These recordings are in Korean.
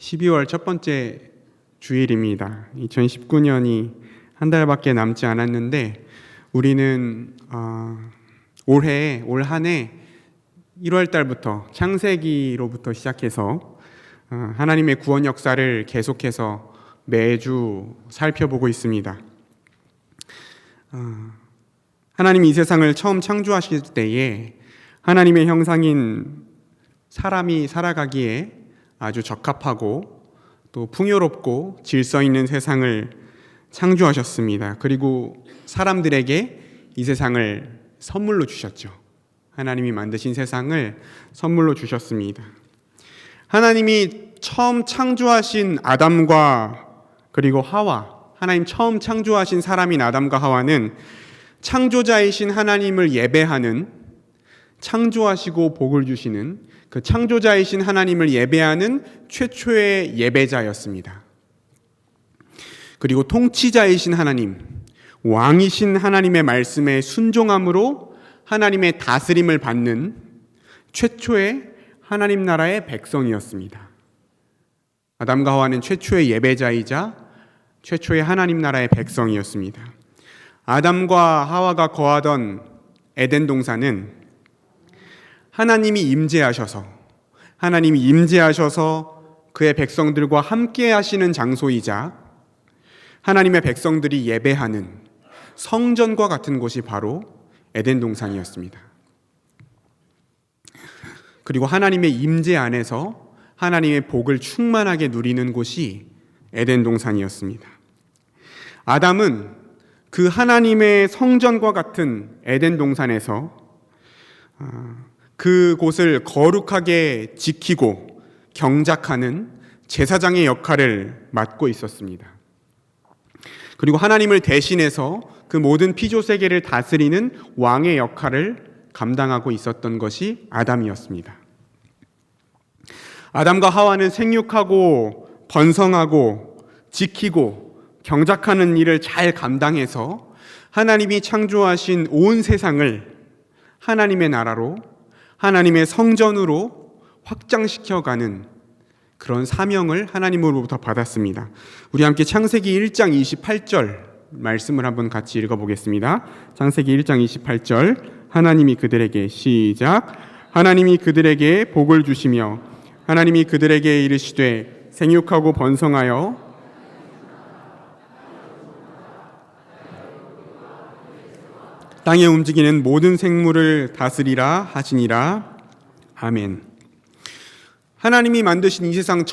12월 첫 번째 주일입니다. 2019년이 한 달밖에 남지 않았는데 우리는 올 한 해 1월 달부터 창세기로부터 시작해서 하나님의 구원 역사를 계속해서 매주 살펴보고 있습니다. 하나님이 이 세상을 처음 창조하실 때에 하나님의 형상인 사람이 살아가기에 아주 적합하고 또 풍요롭고 질서 있는 세상을 창조하셨습니다. 그리고 사람들에게 이 세상을 선물로 주셨죠. 하나님이 만드신 세상을 선물로 주셨습니다. 하나님이 처음 창조하신 아담과 그리고 하와, 하나님 처음 창조하신 사람인 아담과 하와는 창조자이신 하나님을 예배하는, 창조하시고 복을 주시는 그 창조자이신 하나님을 예배하는 최초의 예배자였습니다. 그리고 통치자이신 하나님, 왕이신 하나님의 말씀에 순종함으로 하나님의 다스림을 받는 최초의 하나님 나라의 백성이었습니다. 아담과 하와는 최초의 예배자이자 최초의 하나님 나라의 백성이었습니다. 아담과 하와가 거하던 에덴 동산은 하나님이 임재하셔서 그의 백성들과 함께 하시는 장소이자 하나님의 백성들이 예배하는 성전과 같은 곳이 바로 에덴 동산이었습니다. 그리고 하나님의 임재 안에서 하나님의 복을 충만하게 누리는 곳이 에덴 동산이었습니다. 아담은 그 하나님의 성전과 같은 에덴 동산에서 그곳을 거룩하게 지키고 경작하는 제사장의 역할을 맡고 있었습니다. 그리고 하나님을 대신해서 그 모든 피조세계를 다스리는 왕의 역할을 감당하고 있었던 것이 아담이었습니다. 아담과 하와는 생육하고 번성하고 지키고 경작하는 일을 잘 감당해서 하나님이 창조하신 온 세상을 하나님의 나라로, 하나님의 성전으로 확장시켜가는 그런 사명을 하나님으로부터 받았습니다. 우리 함께 창세기 1장 28절 말씀을 한번 같이 읽어보겠습니다. 창세기 1장 28절 하나님이 그들에게 시작. 하나님이 그들에게 복을 주시며 하나님이 그들에게 이르시되 생육하고 번성하여 땅에 움직이는 모든 생물을 다스리라 하시니라. 아멘. 하나님이 만드신 이 세상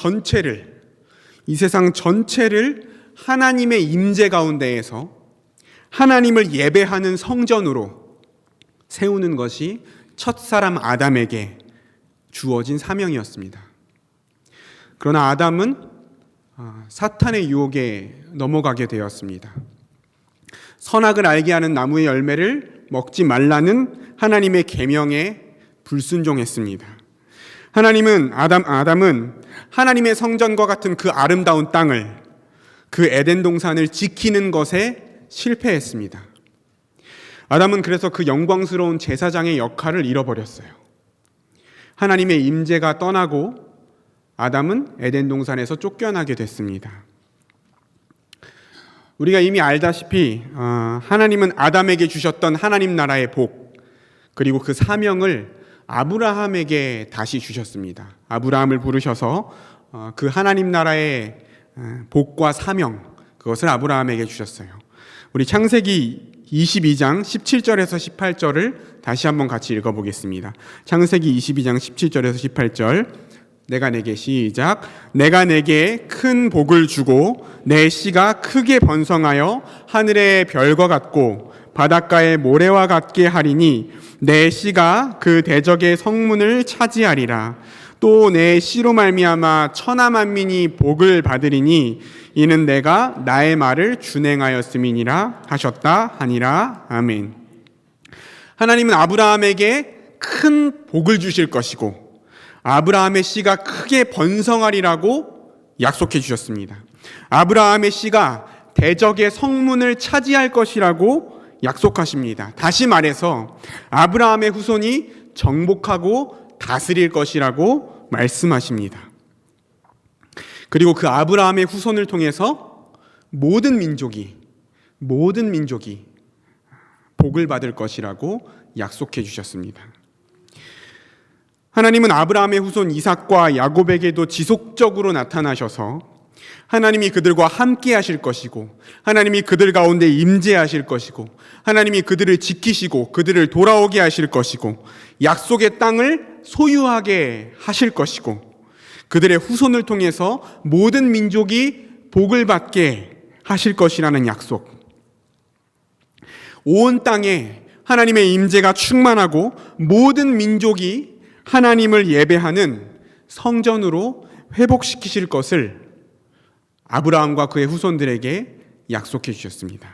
전체를 하나님의 임재 가운데에서 하나님을 예배하는 성전으로 세우는 것이 첫사람 아담에게 주어진 사명이었습니다. 그러나 아담은 사탄의 유혹에 넘어가게 되었습니다. 선악을 알게 하는 나무의 열매를 먹지 말라는 하나님의 계명에 불순종했습니다. 아담은 하나님의 성전과 같은 그 아름다운 땅을, 그 에덴 동산을 지키는 것에 실패했습니다. 아담은 그래서 그 영광스러운 제사장의 역할을 잃어버렸어요. 하나님의 임재가 떠나고 아담은 에덴 동산에서 쫓겨나게 됐습니다. 우리가 이미 알다시피 하나님은 아담에게 주셨던 하나님 나라의 복, 그리고 그 사명을 아브라함에게 다시 주셨습니다. 아브라함을 부르셔서 그 하나님 나라의 복과 사명, 그것을 아브라함에게 주셨어요. 우리 창세기 22장 17절에서 18절을 다시 한번 같이 읽어보겠습니다. 창세기 22장 17절에서 18절 내가 내게 시작. 내가 내게 큰 복을 주고 내 씨가 크게 번성하여 하늘의 별과 같고 바닷가의 모래와 같게 하리니 내 씨가 그 대적의 성문을 차지하리라. 또 내 씨로 말미암아 천하 만민이 복을 받으리니 이는 내가 나의 말을 준행하였음이니라 하셨다 하니라. 아멘. 하나님은 아브라함에게 큰 복을 주실 것이고 아브라함의 씨가 크게 번성하리라고 약속해 주셨습니다. 아브라함의 씨가 대적의 성문을 차지할 것이라고 약속하십니다. 다시 말해서 아브라함의 후손이 정복하고 다스릴 것이라고 말씀하십니다. 그리고 그 아브라함의 후손을 통해서 모든 민족이 복을 받을 것이라고 약속해 주셨습니다. 하나님은 아브라함의 후손 이삭과 야곱에게도 지속적으로 나타나셔서 하나님이 그들과 함께 하실 것이고, 하나님이 그들 가운데 임재하실 것이고, 하나님이 그들을 지키시고 그들을 돌아오게 하실 것이고, 약속의 땅을 소유하게 하실 것이고, 그들의 후손을 통해서 모든 민족이 복을 받게 하실 것이라는 약속. 온 땅에 하나님의 임재가 충만하고 모든 민족이 하나님을 예배하는 성전으로 회복시키실 것을 아브라함과 그의 후손들에게 약속해 주셨습니다.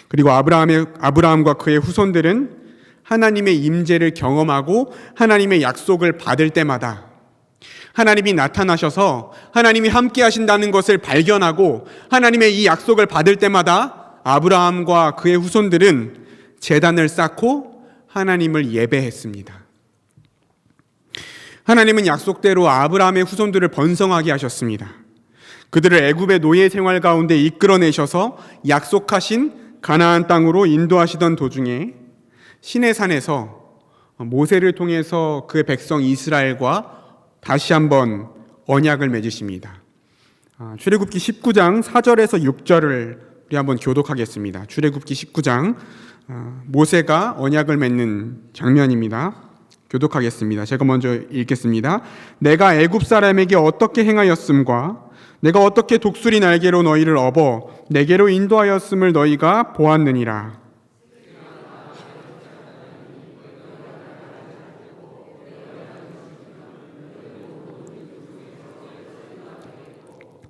그리고 아브라함과 그의 후손들은 하나님의 임재를 경험하고 하나님의 약속을 받을 때마다 하나님이 나타나셔서 하나님이 함께 하신다는 것을 발견하고 하나님의 이 약속을 받을 때마다 아브라함과 그의 후손들은 제단을 쌓고 하나님을 예배했습니다. 하나님은 약속대로 아브라함의 후손들을 번성하게 하셨습니다. 그들을 애굽의 노예 생활 가운데 이끌어내셔서 약속하신 가나안 땅으로 인도하시던 도중에 시내산에서 모세를 통해서 그의 백성 이스라엘과 다시 한번 언약을 맺으십니다. 출애굽기 19장 4절에서 6절을 우리 한번 교독하겠습니다. 출애굽기 19장 모세가 언약을 맺는 장면입니다. 교독하겠습니다. 제가 먼저 읽겠습니다. 내가 애굽 사람에게 어떻게 행하였음과 내가 어떻게 독수리 날개로 너희를 업어 내게로 인도하였음을 너희가 보았느니라.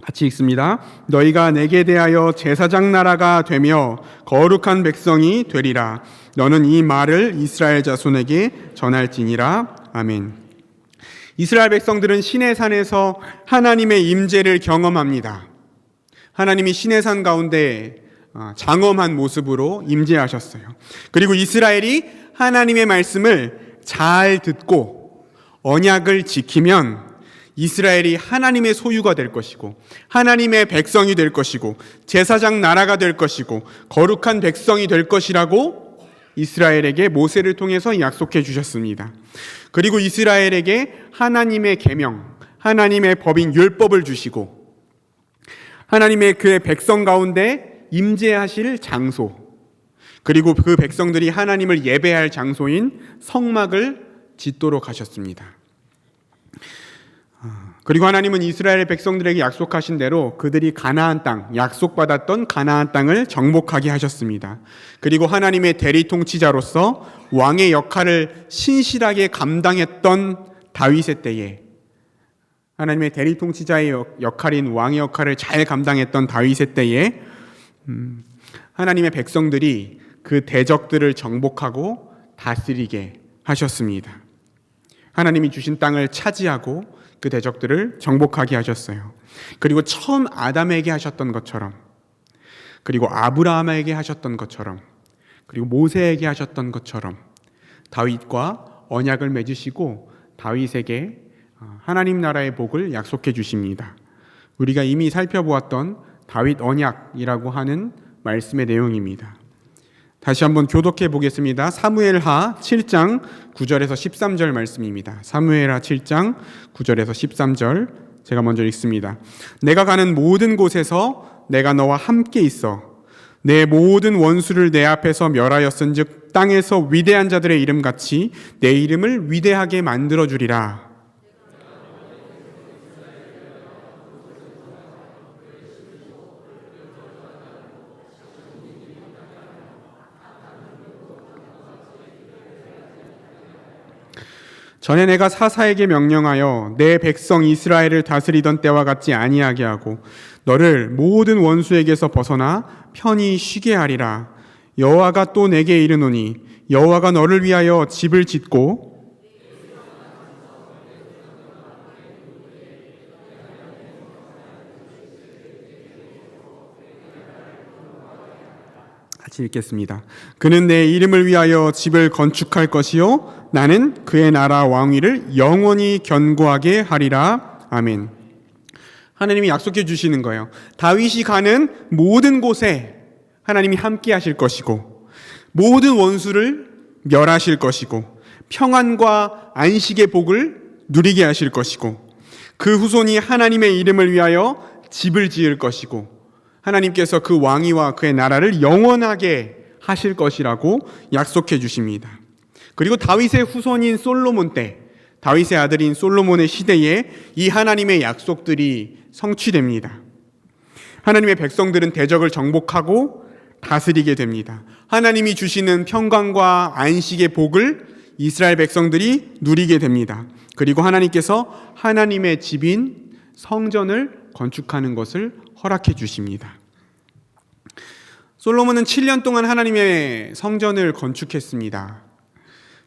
같이 읽습니다. 너희가 내게 대하여 제사장 나라가 되며 거룩한 백성이 되리라. 너는 이 말을 이스라엘 자손에게 전할지니라. 아멘. 이스라엘 백성들은 시내산에서 하나님의 임재를 경험합니다. 하나님이 시내산 가운데 장엄한 모습으로 임재하셨어요. 그리고 이스라엘이 하나님의 말씀을 잘 듣고 언약을 지키면 이스라엘이 하나님의 소유가 될 것이고 하나님의 백성이 될 것이고 제사장 나라가 될 것이고 거룩한 백성이 될 것이라고 이스라엘에게 모세를 통해서 약속해 주셨습니다. 그리고 이스라엘에게 하나님의 계명, 하나님의 법인 율법을 주시고 하나님의 그의 백성 가운데 임재하실 장소, 그리고 그 백성들이 하나님을 예배할 장소인 성막을 짓도록 하셨습니다. 그리고 하나님은 이스라엘 백성들에게 약속하신 대로 그들이 가나안 땅, 약속받았던 가나안 땅을 정복하게 하셨습니다. 그리고 하나님의 대리 통치자로서 왕의 역할을 신실하게 감당했던 다윗의 때에, 하나님의 대리 통치자의 역할인 왕의 역할을 잘 감당했던 다윗의 때에 하나님의 백성들이 그 대적들을 정복하고 다스리게 하셨습니다. 하나님이 주신 땅을 차지하고 그 대적들을 정복하게 하셨어요. 그리고 처음 아담에게 하셨던 것처럼, 그리고 아브라함에게 하셨던 것처럼, 그리고 모세에게 하셨던 것처럼 다윗과 언약을 맺으시고 다윗에게 하나님 나라의 복을 약속해 주십니다. 우리가 이미 살펴보았던 다윗 언약이라고 하는 말씀의 내용입니다. 다시 한번 교독해 보겠습니다. 사무엘하 7장 9절에서 13절 말씀입니다. 사무엘하 7장 9절에서 13절 제가 먼저 읽습니다. 내가 가는 모든 곳에서 내가 너와 함께 있어 내 모든 원수를 내 앞에서 멸하였은즉 땅에서 위대한 자들의 이름같이 내 이름을 위대하게 만들어 주리라. 전에 내가 사사에게 명령하여 내 백성 이스라엘을 다스리던 때와 같지 아니하게 하고 너를 모든 원수에게서 벗어나 편히 쉬게 하리라. 여호와가 또 내게 이르노니 여호와가 너를 위하여 집을 짓고 같이 읽겠습니다. 그는 내 이름을 위하여 집을 건축할 것이요 나는 그의 나라 왕위를 영원히 견고하게 하리라. 아멘. 하나님이 약속해 주시는 거예요. 다윗이 가는 모든 곳에 하나님이 함께 하실 것이고 모든 원수를 멸하실 것이고 평안과 안식의 복을 누리게 하실 것이고 그 후손이 하나님의 이름을 위하여 집을 지을 것이고 하나님께서 그 왕위와 그의 나라를 영원하게 하실 것이라고 약속해 주십니다. 그리고 다윗의 후손인 솔로몬 때, 다윗의 아들인 솔로몬의 시대에 이 하나님의 약속들이 성취됩니다. 하나님의 백성들은 대적을 정복하고 다스리게 됩니다. 하나님이 주시는 평강과 안식의 복을 이스라엘 백성들이 누리게 됩니다. 그리고 하나님께서 하나님의 집인 성전을 건축하는 것을 허락해 주십니다. 솔로몬은 7년 동안 하나님의 성전을 건축했습니다.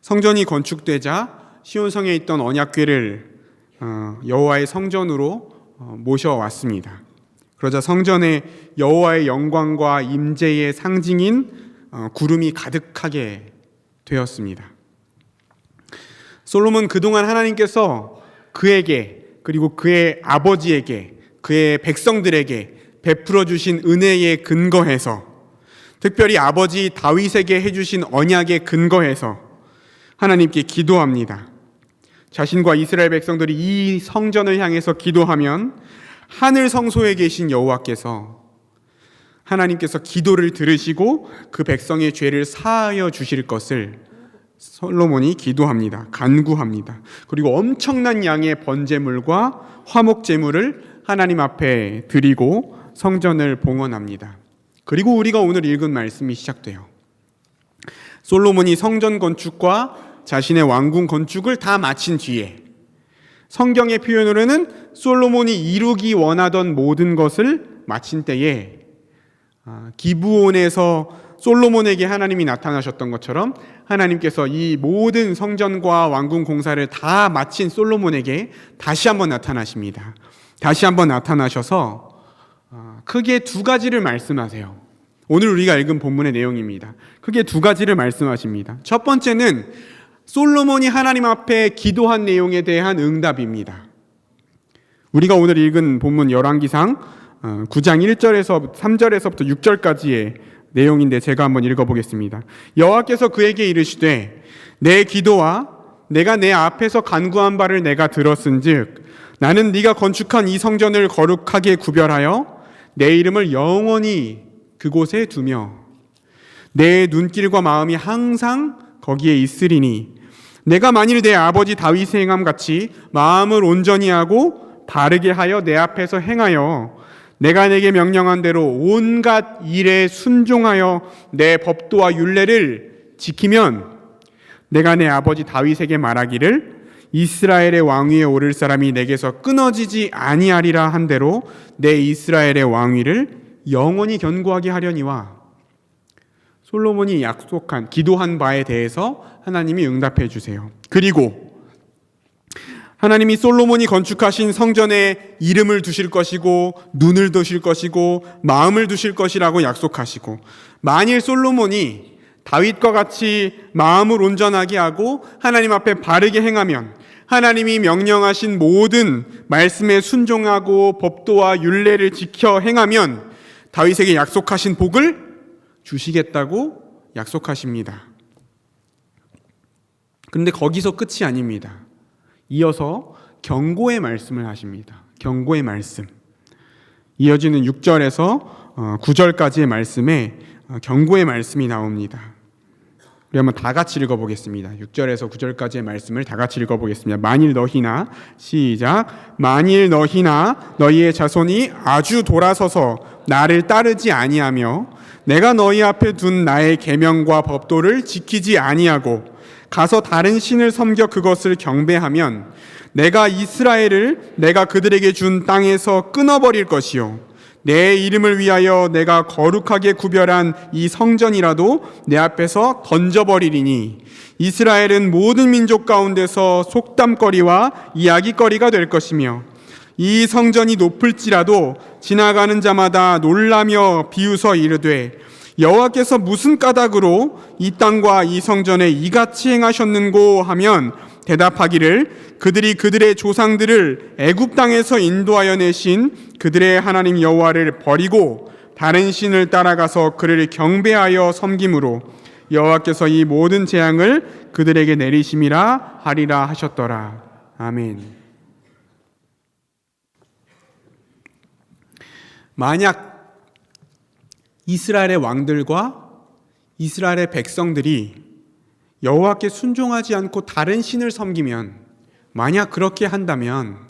성전이 건축되자 시온성에 있던 언약궤를 여호와의 성전으로 모셔왔습니다. 그러자 성전에 여호와의 영광과 임재의 상징인 구름이 가득하게 되었습니다. 솔로몬 그동안 하나님께서 그에게 그리고 그의 아버지에게 그의 백성들에게 베풀어 주신 은혜에 근거해서 특별히 아버지 다윗에게 해주신 언약에 근거해서 하나님께 기도합니다. 자신과 이스라엘 백성들이 이 성전을 향해서 기도하면 하늘 성소에 계신 여호와께서 하나님께서 기도를 들으시고 그 백성의 죄를 사하여 주실 것을 솔로몬이 기도합니다. 간구합니다. 그리고 엄청난 양의 번제물과 화목제물을 하나님 앞에 드리고 성전을 봉헌합니다. 그리고 우리가 오늘 읽은 말씀이 시작돼요. 솔로몬이 성전 건축과 자신의 왕궁 건축을 다 마친 뒤에 성경의 표현으로는 솔로몬이 이루기 원하던 모든 것을 마친 때에 기브온에서 솔로몬에게 하나님이 나타나셨던 것처럼 하나님께서 이 모든 성전과 왕궁 공사를 다 마친 솔로몬에게 다시 한번 나타나십니다. 다시 한번 나타나셔서 크게 두 가지를 말씀하세요. 오늘 우리가 읽은 본문의 내용입니다. 크게 두 가지를 말씀하십니다. 첫 번째는 솔로몬이 하나님 앞에 기도한 내용에 대한 응답입니다. 우리가 오늘 읽은 본문 열왕기상 9장 1절에서 3절에서부터 6절까지의 내용인데 제가 한번 읽어보겠습니다. 여호와께서 그에게 이르시되 내 기도와 내가 내 앞에서 간구한 바를 내가 들었은즉 나는 네가 건축한 이 성전을 거룩하게 구별하여 내 이름을 영원히 그곳에 두며 내 눈길과 마음이 항상 거기에 있으리니 내가 만일 내 아버지 다윗의 행함 같이 마음을 온전히 하고 바르게 하여 내 앞에서 행하여 내가 내게 명령한 대로 온갖 일에 순종하여 내 법도와 율례를 지키면 내가 내 아버지 다윗에게 말하기를 이스라엘의 왕위에 오를 사람이 내게서 끊어지지 아니하리라 한 대로 내 이스라엘의 왕위를 영원히 견고하게 하려니와 솔로몬이 약속한 기도한 바에 대해서 하나님이 응답해 주세요. 그리고 하나님이 솔로몬이 건축하신 성전에 이름을 두실 것이고 눈을 두실 것이고 마음을 두실 것이라고 약속하시고 만일 솔로몬이 다윗과 같이 마음을 온전하게 하고 하나님 앞에 바르게 행하면 하나님이 명령하신 모든 말씀에 순종하고 법도와 율례를 지켜 행하면 다윗에게 약속하신 복을 주시겠다고 약속하십니다. 그런데 거기서 끝이 아닙니다. 이어서 경고의 말씀을 하십니다. 경고의 말씀. 이어지는 6절에서 9절까지의 말씀에 경고의 말씀이 나옵니다. 우리 한번 다 같이 읽어보겠습니다. 6절에서 9절까지의 말씀을 다 같이 읽어보겠습니다. 만일 너희나 시작 만일 너희나 너희의 자손이 아주 돌아서서 나를 따르지 아니하며 내가 너희 앞에 둔 나의 계명과 법도를 지키지 아니하고 가서 다른 신을 섬겨 그것을 경배하면 내가 이스라엘을 내가 그들에게 준 땅에서 끊어버릴 것이요 내 이름을 위하여 내가 거룩하게 구별한 이 성전이라도 내 앞에서 던져버리리니 이스라엘은 모든 민족 가운데서 속담거리와 이야기거리가 될 것이며 이 성전이 높을지라도 지나가는 자마다 놀라며 비웃어 이르되 여호와께서 무슨 까닭으로 이 땅과 이 성전에 이같이 행하셨는고 하면 대답하기를 그들이 그들의 조상들을 애굽 땅에서 인도하여 내신 그들의 하나님 여호와를 버리고 다른 신을 따라가서 그를 경배하여 섬김으로 여호와께서 이 모든 재앙을 그들에게 내리심이라 하리라 하셨더라. 아멘. 만약 이스라엘의 왕들과 이스라엘의 백성들이 여호와께 순종하지 않고 다른 신을 섬기면, 만약 그렇게 한다면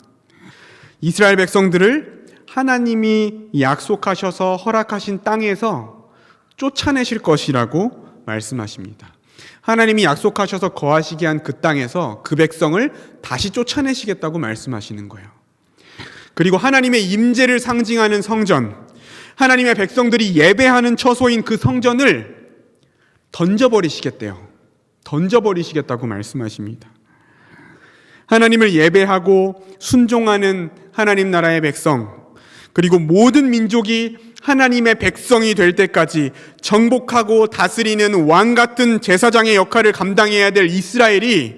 이스라엘 백성들을 하나님이 약속하셔서 허락하신 땅에서 쫓아내실 것이라고 말씀하십니다. 하나님이 약속하셔서 거하시게 한 그 땅에서 그 백성을 다시 쫓아내시겠다고 말씀하시는 거예요. 그리고 하나님의 임재를 상징하는 성전, 하나님의 백성들이 예배하는 처소인 그 성전을 던져버리시겠대요. 던져버리시겠다고 말씀하십니다. 하나님을 예배하고 순종하는 하나님 나라의 백성, 그리고 모든 민족이 하나님의 백성이 될 때까지 정복하고 다스리는 왕 같은 제사장의 역할을 감당해야 될 이스라엘이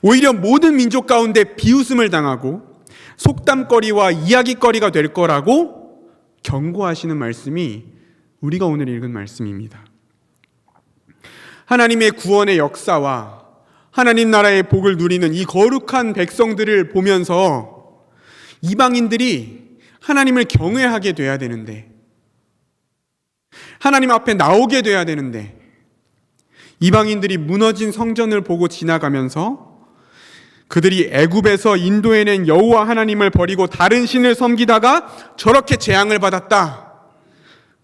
오히려 모든 민족 가운데 비웃음을 당하고 속담거리와 이야기거리가 될 거라고 경고하시는 말씀이 우리가 오늘 읽은 말씀입니다. 하나님의 구원의 역사와 하나님 나라의 복을 누리는 이 거룩한 백성들을 보면서 이방인들이 하나님을 경외하게 돼야 되는데, 하나님 앞에 나오게 돼야 되는데, 이방인들이 무너진 성전을 보고 지나가면서 그들이 애굽에서 인도해낸 여호와 하나님을 버리고 다른 신을 섬기다가 저렇게 재앙을 받았다,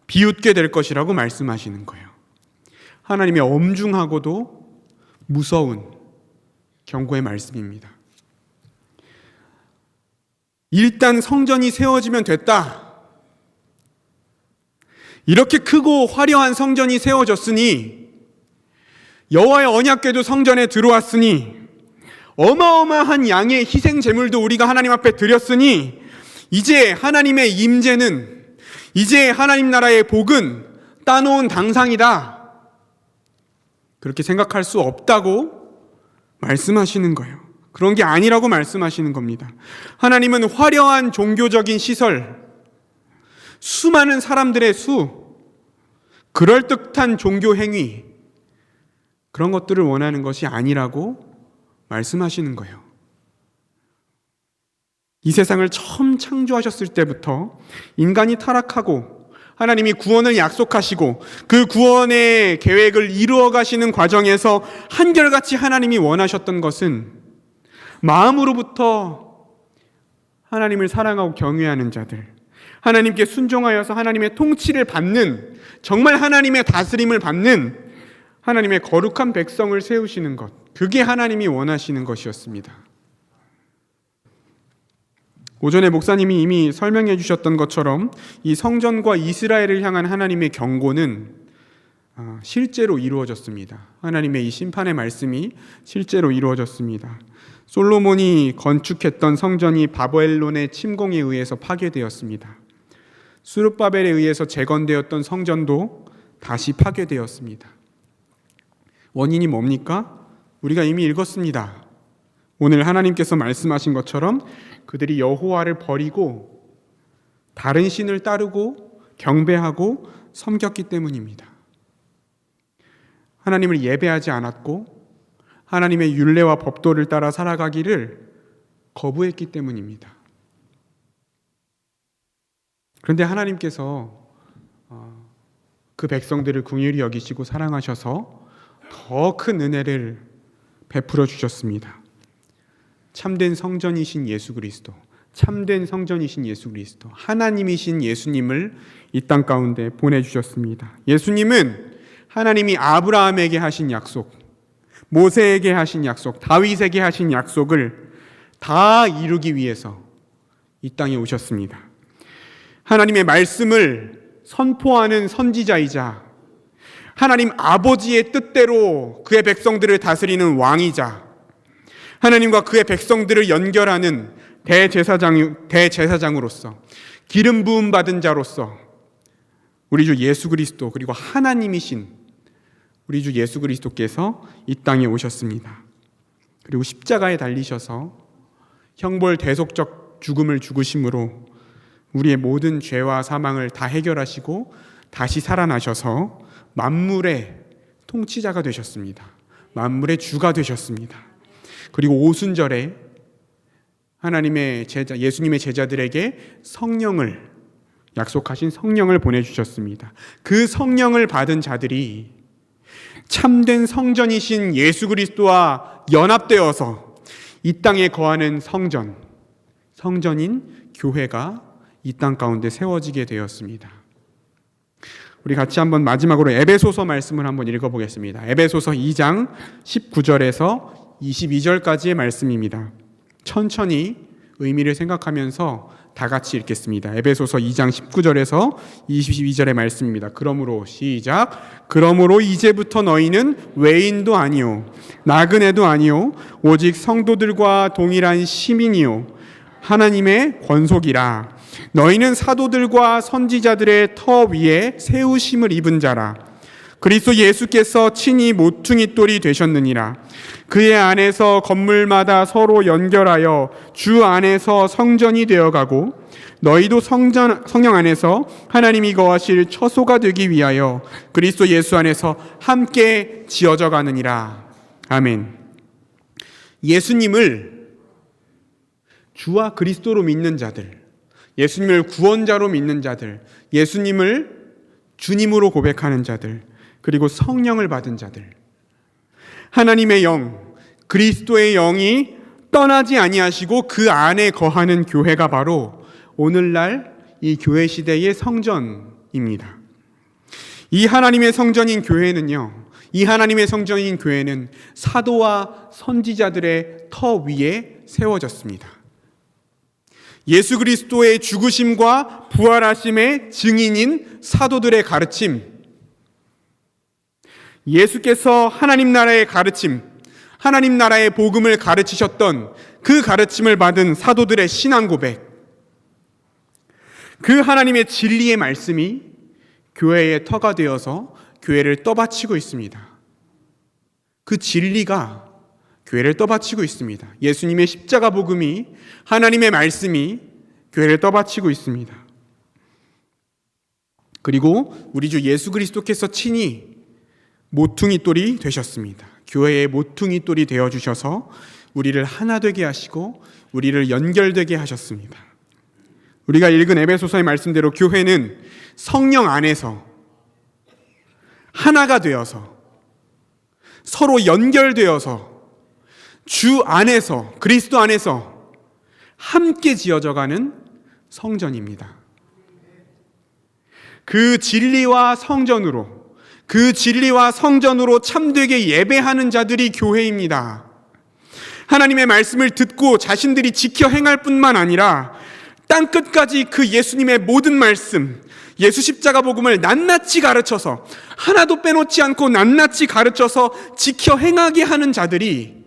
비웃게 될 것이라고 말씀하시는 거예요. 하나님의 엄중하고도 무서운 경고의 말씀입니다. 일단 성전이 세워지면 됐다. 이렇게 크고 화려한 성전이 세워졌으니, 여호와의 언약궤도 성전에 들어왔으니, 어마어마한 양의 희생 제물도 우리가 하나님 앞에 드렸으니, 이제 하나님의 임재는, 이제 하나님 나라의 복은 따놓은 당상이다, 그렇게 생각할 수 없다고 말씀하시는 거예요. 그런 게 아니라고 말씀하시는 겁니다. 하나님은 화려한 종교적인 시설, 수많은 사람들의 수, 그럴듯한 종교 행위, 그런 것들을 원하는 것이 아니라고 말씀하시는 거예요. 이 세상을 처음 창조하셨을 때부터 인간이 타락하고 하나님이 구원을 약속하시고 그 구원의 계획을 이루어 가시는 과정에서 한결같이 하나님이 원하셨던 것은 마음으로부터 하나님을 사랑하고 경외하는 자들, 하나님께 순종하여서 하나님의 통치를 받는, 정말 하나님의 다스림을 받는 하나님의 거룩한 백성을 세우시는 것, 그게 하나님이 원하시는 것이었습니다. 오전에 목사님이 이미 설명해 주셨던 것처럼 이 성전과 이스라엘을 향한 하나님의 경고는 실제로 이루어졌습니다. 하나님의 이 심판의 말씀이 실제로 이루어졌습니다. 솔로몬이 건축했던 성전이 바벨론의 침공에 의해서 파괴되었습니다. 스룹바벨에 의해서 재건되었던 성전도 다시 파괴되었습니다. 원인이 뭡니까? 우리가 이미 읽었습니다. 오늘 하나님께서 말씀하신 것처럼 그들이 여호와를 버리고 다른 신을 따르고 경배하고 섬겼기 때문입니다. 하나님을 예배하지 않았고 하나님의 율례와 법도를 따라 살아가기를 거부했기 때문입니다. 그런데 하나님께서 그 백성들을 긍휼히 여기시고 사랑하셔서 더 큰 은혜를 베풀어 주셨습니다. 참된 성전이신 예수 그리스도, 참된 성전이신 예수 그리스도, 하나님이신 예수님을 이 땅 가운데 보내주셨습니다. 예수님은 하나님이 아브라함에게 하신 약속, 모세에게 하신 약속, 다윗에게 하신 약속을 다 이루기 위해서 이 땅에 오셨습니다. 하나님의 말씀을 선포하는 선지자이자 하나님 아버지의 뜻대로 그의 백성들을 다스리는 왕이자 하나님과 그의 백성들을 연결하는 대제사장으로서 기름 부음 받은 자로서 우리 주 예수 그리스도, 그리고 하나님이신 우리 주 예수 그리스도께서 이 땅에 오셨습니다. 그리고 십자가에 달리셔서 형벌 대속적 죽음을 죽으심으로 우리의 모든 죄와 사망을 다 해결하시고 다시 살아나셔서 만물의 통치자가 되셨습니다. 만물의 주가 되셨습니다. 그리고 오순절에 하나님의 제자, 예수님의 제자들에게 성령을, 약속하신 성령을 보내주셨습니다. 그 성령을 받은 자들이 참된 성전이신 예수 그리스도와 연합되어서 이 땅에 거하는 성전인 교회가 이 땅 가운데 세워지게 되었습니다. 우리 같이 한번 마지막으로 에베소서 말씀을 한번 읽어보겠습니다. 에베소서 2장 19절에서 22절까지의 말씀입니다. 천천히 의미를 생각하면서 다 같이 읽겠습니다. 에베소서 2장 19절에서 22절의 말씀입니다. 그러므로 시작. 그러므로 이제부터 너희는 외인도 아니요 나그네도 아니요 오직 성도들과 동일한 시민이요 하나님의 권속이라. 너희는 사도들과 선지자들의 터 위에 세우심을 입은 자라. 그리스도 예수께서 친히 모퉁이 돌이 되셨느니라. 그의 안에서 건물마다 서로 연결하여 주 안에서 성전이 되어가고 너희도 성령 안에서 하나님이 거하실 처소가 되기 위하여 그리스도 예수 안에서 함께 지어져 가느니라. 아멘. 예수님을 주와 그리스도로 믿는 자들, 예수님을 구원자로 믿는 자들, 예수님을 주님으로 고백하는 자들, 그리고 성령을 받은 자들, 하나님의 영, 그리스도의 영이 떠나지 아니하시고 그 안에 거하는 교회가 바로 오늘날 이 교회 시대의 성전입니다. 이 하나님의 성전인 교회는요, 이 하나님의 성전인 교회는 사도와 선지자들의 터 위에 세워졌습니다. 예수 그리스도의 죽으심과 부활하심의 증인인 사도들의 가르침, 예수께서 하나님 나라의 가르침, 하나님 나라의 복음을 가르치셨던 그 가르침을 받은 사도들의 신앙 고백, 그 하나님의 진리의 말씀이 교회의 터가 되어서 교회를 떠받치고 있습니다. 그 진리가 교회를 떠받치고 있습니다. 예수님의 십자가 복음이, 하나님의 말씀이 교회를 떠받치고 있습니다. 그리고 우리 주 예수 그리스도께서 친히 모퉁이 돌이 되셨습니다. 교회의 모퉁이 돌이 되어주셔서 우리를 하나 되게 하시고 우리를 연결되게 하셨습니다. 우리가 읽은 에베소서의 말씀대로 교회는 성령 안에서 하나가 되어서 서로 연결되어서 주 안에서, 그리스도 안에서 함께 지어져가는 성전입니다. 그 진리와 성전으로, 그 진리와 성전으로 참되게 예배하는 자들이 교회입니다. 하나님의 말씀을 듣고 자신들이 지켜 행할 뿐만 아니라 땅끝까지 그 예수님의 모든 말씀, 예수 십자가 복음을 낱낱이 가르쳐서, 하나도 빼놓지 않고 낱낱이 가르쳐서 지켜 행하게 하는 자들이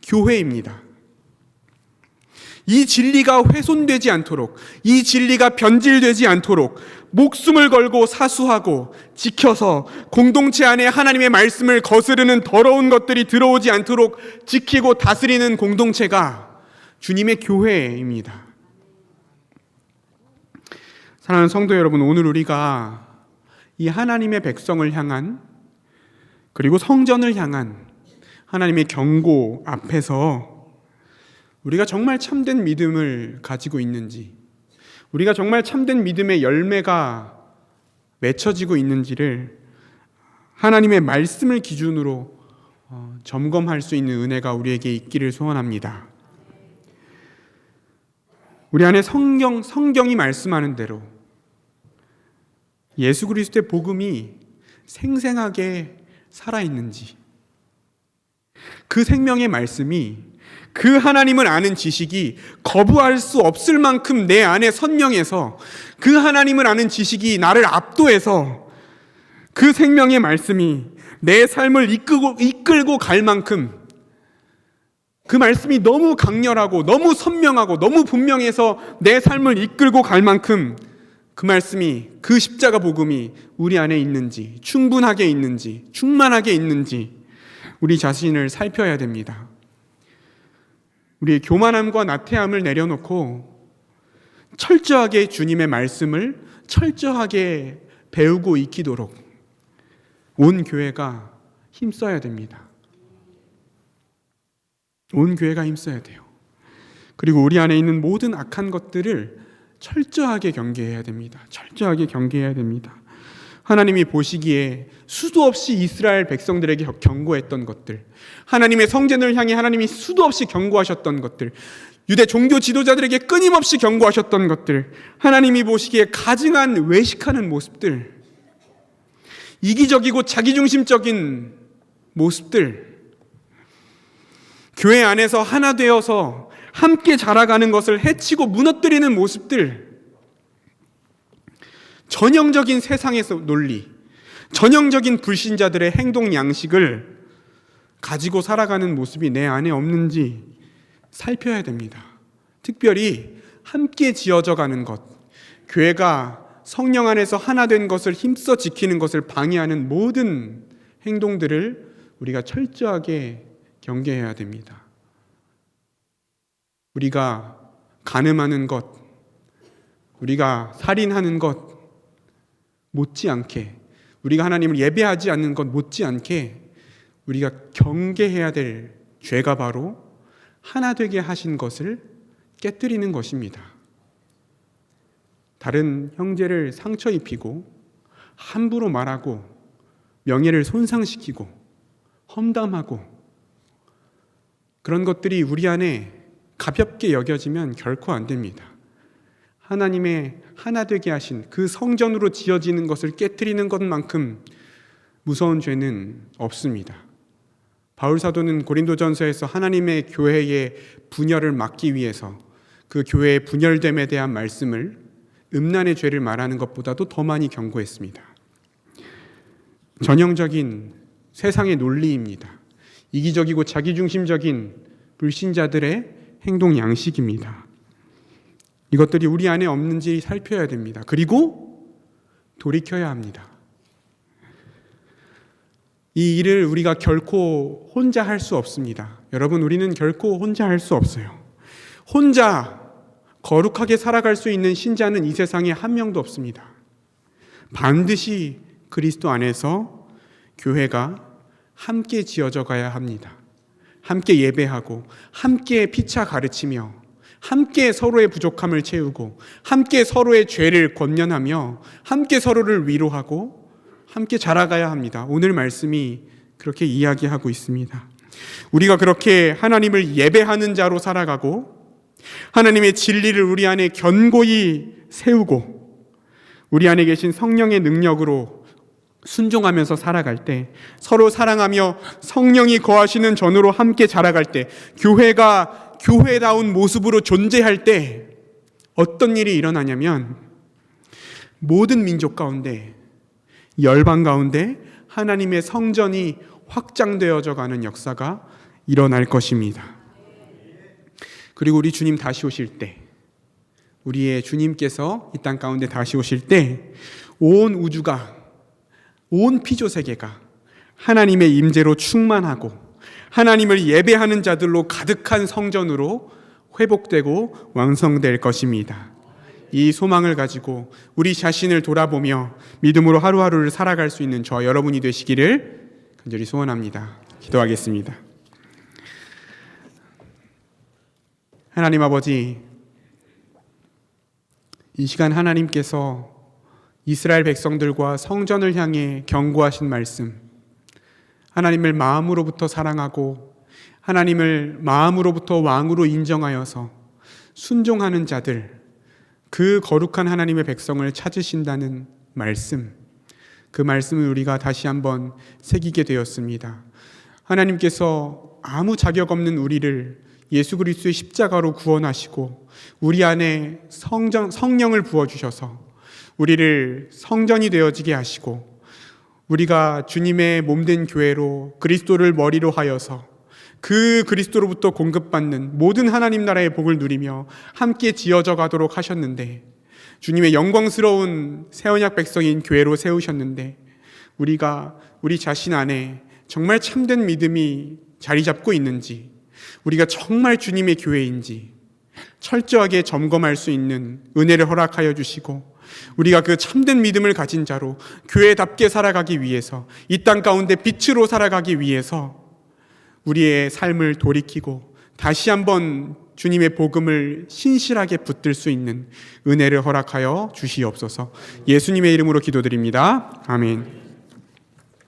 교회입니다. 이 진리가 훼손되지 않도록, 이 진리가 변질되지 않도록 목숨을 걸고 사수하고 지켜서 공동체 안에 하나님의 말씀을 거스르는 더러운 것들이 들어오지 않도록 지키고 다스리는 공동체가 주님의 교회입니다. 사랑하는 성도 여러분, 오늘 우리가 이 하나님의 백성을 향한, 그리고 성전을 향한 하나님의 경고 앞에서 우리가 정말 참된 믿음을 가지고 있는지, 우리가 정말 참된 믿음의 열매가 맺혀지고 있는지를 하나님의 말씀을 기준으로 점검할 수 있는 은혜가 우리에게 있기를 소원합니다. 우리 안에 성경이 말씀하는 대로 예수 그리스도의 복음이 생생하게 살아있는지, 그 생명의 말씀이, 그 하나님을 아는 지식이 거부할 수 없을 만큼 내 안에 선명해서 그 하나님을 아는 지식이 나를 압도해서 그 생명의 말씀이 내 삶을 이끌고 갈 만큼, 그 말씀이 너무 강렬하고 너무 선명하고 너무 분명해서 내 삶을 이끌고 갈 만큼 그 말씀이, 그 십자가 복음이 우리 안에 있는지, 충분하게 있는지, 충만하게 있는지 우리 자신을 살펴야 됩니다. 우리의 교만함과 나태함을 내려놓고 철저하게 주님의 말씀을 철저하게 배우고 익히도록 온 교회가 힘써야 됩니다. 온 교회가 힘써야 돼요. 그리고 우리 안에 있는 모든 악한 것들을 철저하게 경계해야 됩니다. 철저하게 경계해야 됩니다. 하나님이 보시기에 수도 없이 이스라엘 백성들에게 경고했던 것들, 하나님의 성전을 향해 하나님이 수도 없이 경고하셨던 것들, 유대 종교 지도자들에게 끊임없이 경고하셨던 것들, 하나님이 보시기에 가증한 외식하는 모습들, 이기적이고 자기중심적인 모습들, 교회 안에서 하나 되어서 함께 자라가는 것을 해치고 무너뜨리는 모습들, 전형적인 세상에서 논리, 전형적인 불신자들의 행동 양식을 가지고 살아가는 모습이 내 안에 없는지 살펴야 됩니다. 특별히 함께 지어져 가는 것, 교회가 성령 안에서 하나 된 것을 힘써 지키는 것을 방해하는 모든 행동들을 우리가 철저하게 경계해야 됩니다. 우리가 간음하는 것, 우리가 살인하는 것 못지않게, 우리가 하나님을 예배하지 않는 것 못지않게 우리가 경계해야 될 죄가 바로 하나 되게 하신 것을 깨뜨리는 것입니다. 다른 형제를 상처 입히고 함부로 말하고 명예를 손상시키고 험담하고 그런 것들이 우리 안에 가볍게 여겨지면 결코 안 됩니다. 하나님의 하나 되게 하신 그 성전으로 지어지는 것을 깨뜨리는 것만큼 무서운 죄는 없습니다. 바울 사도는 고린도전서에서 하나님의 교회의 분열을 막기 위해서 그 교회의 분열됨에 대한 말씀을 음란의 죄를 말하는 것보다도 더 많이 경고했습니다. 전형적인 세상의 논리입니다. 이기적이고 자기중심적인 불신자들의 행동 양식입니다. 이것들이 우리 안에 없는지 살펴야 됩니다. 그리고 돌이켜야 합니다. 이 일을 우리가 결코 혼자 할 수 없습니다. 여러분, 우리는 결코 혼자 할 수 없어요. 혼자 거룩하게 살아갈 수 있는 신자는 이 세상에 한 명도 없습니다. 반드시 그리스도 안에서 교회가 함께 지어져 가야 합니다. 함께 예배하고, 함께 피차 가르치며, 함께 서로의 부족함을 채우고, 함께 서로의 죄를 권면하며, 함께 서로를 위로하고, 함께 자라가야 합니다. 오늘 말씀이 그렇게 이야기하고 있습니다. 우리가 그렇게 하나님을 예배하는 자로 살아가고, 하나님의 진리를 우리 안에 견고히 세우고, 우리 안에 계신 성령의 능력으로 순종하면서 살아갈 때, 서로 사랑하며 성령이 거하시는 전으로 함께 자라갈 때, 교회가 교회다운 모습으로 존재할 때 어떤 일이 일어나냐면, 모든 민족 가운데, 열방 가운데 하나님의 성전이 확장되어져 가는 역사가 일어날 것입니다. 그리고 우리 주님 다시 오실 때, 우리의 주님께서 이 땅 가운데 다시 오실 때, 온 우주가, 온 피조세계가 하나님의 임재로 충만하고 하나님을 예배하는 자들로 가득한 성전으로 회복되고 완성될 것입니다. 이 소망을 가지고 우리 자신을 돌아보며 믿음으로 하루하루를 살아갈 수 있는 저와 여러분이 되시기를 간절히 소원합니다. 기도하겠습니다. 하나님 아버지, 이 시간 하나님께서 이스라엘 백성들과 성전을 향해 경고하신 말씀, 하나님을 마음으로부터 사랑하고 하나님을 마음으로부터 왕으로 인정하여서 순종하는 자들, 그 거룩한 하나님의 백성을 찾으신다는 말씀, 그 말씀을 우리가 다시 한번 새기게 되었습니다. 하나님께서 아무 자격 없는 우리를 예수 그리스도의 십자가로 구원하시고 우리 안에 성령을 부어주셔서 우리를 성전이 되어지게 하시고, 우리가 주님의 몸된 교회로 그리스도를 머리로 하여서 그 그리스도로부터 공급받는 모든 하나님 나라의 복을 누리며 함께 지어져 가도록 하셨는데, 주님의 영광스러운 새언약 백성인 교회로 세우셨는데, 우리가 우리 자신 안에 정말 참된 믿음이 자리 잡고 있는지, 우리가 정말 주님의 교회인지 철저하게 점검할 수 있는 은혜를 허락하여 주시고, 우리가 그 참된 믿음을 가진 자로 교회답게 살아가기 위해서, 이 땅 가운데 빛으로 살아가기 위해서 우리의 삶을 돌이키고 다시 한번 주님의 복음을 신실하게 붙들 수 있는 은혜를 허락하여 주시옵소서. 예수님의 이름으로 기도드립니다. 아멘.